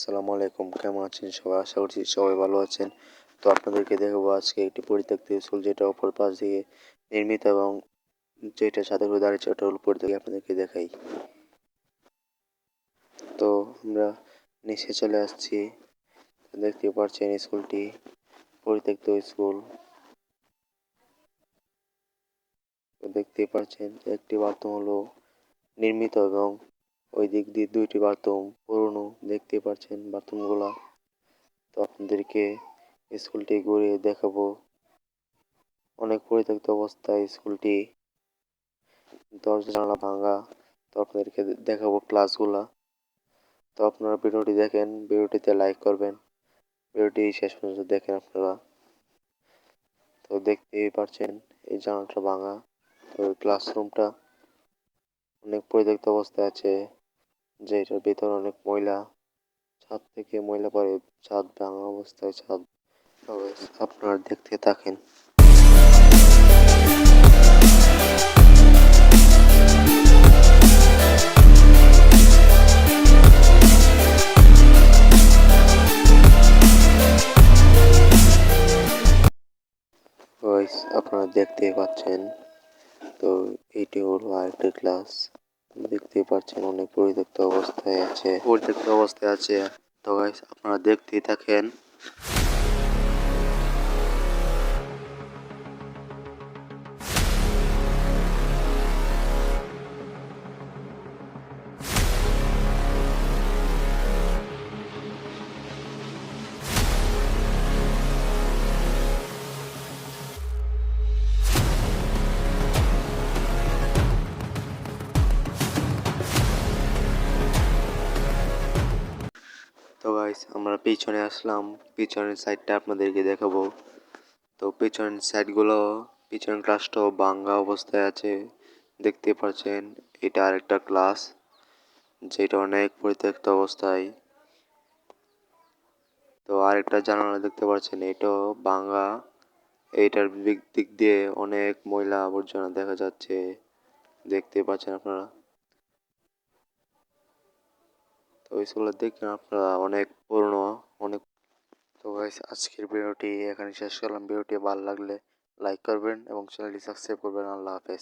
আসসালামু আলাইকুম, কেমন আছেন সবাই? আশা করছি সবাই ভালো আছেন। তো আপনাদেরকে দেখাবো আজকে একটি পরিত্যক্ত স্কুল, যেটা অপর পাশ দিয়ে নির্মিত এবং যেটা সাথে করে দাঁড়িয়েছে ওটা হলো পরিত্যক্ত। আপনাদেরকে দেখাই। তো আমরা নিচে চলে আসছি। দেখতে পাচ্ছেন স্কুলটি পরিত্যক্ত স্কুল। দেখতে পাচ্ছেন একটি বাথরুম হলো নির্মিত এবং ওই দিক দিয়ে দুইটি বাথরুম পুরনো। দেখতে পাচ্ছেন বাথরুমগুলা। তো আপনাদেরকে স্কুলটি ঘুরিয়ে দেখাবো। অনেক পরিত্যক্ত অবস্থায় স্কুলটি, দরজা জানালা ভাঙা। তো আপনাদেরকে দেখাবো ক্লাসগুলা। তো আপনারা ভিডিওটি দেখেন, ভিডিওটিতে লাইক করবেন, ভিডিওটি শেষ পর্যন্ত দেখেন আপনারা। তো দেখতেই পাচ্ছেন এই জানালাটা ভাঙা। তো ক্লাসরুমটা অনেক পরিত্যক্ত অবস্থায় আছে, যেটার ভিতরে অনেক ময়লা। ছাদ থেকে ময়লা পড়ে, ছাদ ভাঙা অবস্থায় ছাদ। তবে আপনারা দেখতে থাকেন। আপনারা দেখতে পাচ্ছেন। তো এটি হলো আরেকটি ক্লাস। দেখতে পাচ্ছেন অনেক পরিত্যক্ত অবস্থায় আছে। তো গাইস আপনারা দেখতেই থাকেন। তো গাইস আমরা পিছনে আসলাম, পিছনের সাইডটা আপনাদেরকে দেখাবো। তো পিছনের ক্লাসটাও ভাঙ্গা অবস্থায় আছে। দেখতে পাচ্ছেন এটা আরেকটা ক্লাস, যেটা অনেক পরিত্যক্ত অবস্থায়। তো আরেকটা জানালা দেখতে পাচ্ছেন, এটাও ভাঙ্গা। এইটার দিক দিয়ে অনেক ময়লা আবর্জনা দেখা যাচ্ছে, দেখতে পাচ্ছেন আপনারা। তো স্কুলের দেখেন আপনারা অনেক পুরনো, অনেক। তো গাইস আজকের ভিডিওটি এখানে শেষ করলাম। ভিডিওটি ভালো লাগলে লাইক করবেন এবং চ্যানেলটি সাবস্ক্রাইব করবেন। আল্লাহ হাফেজ।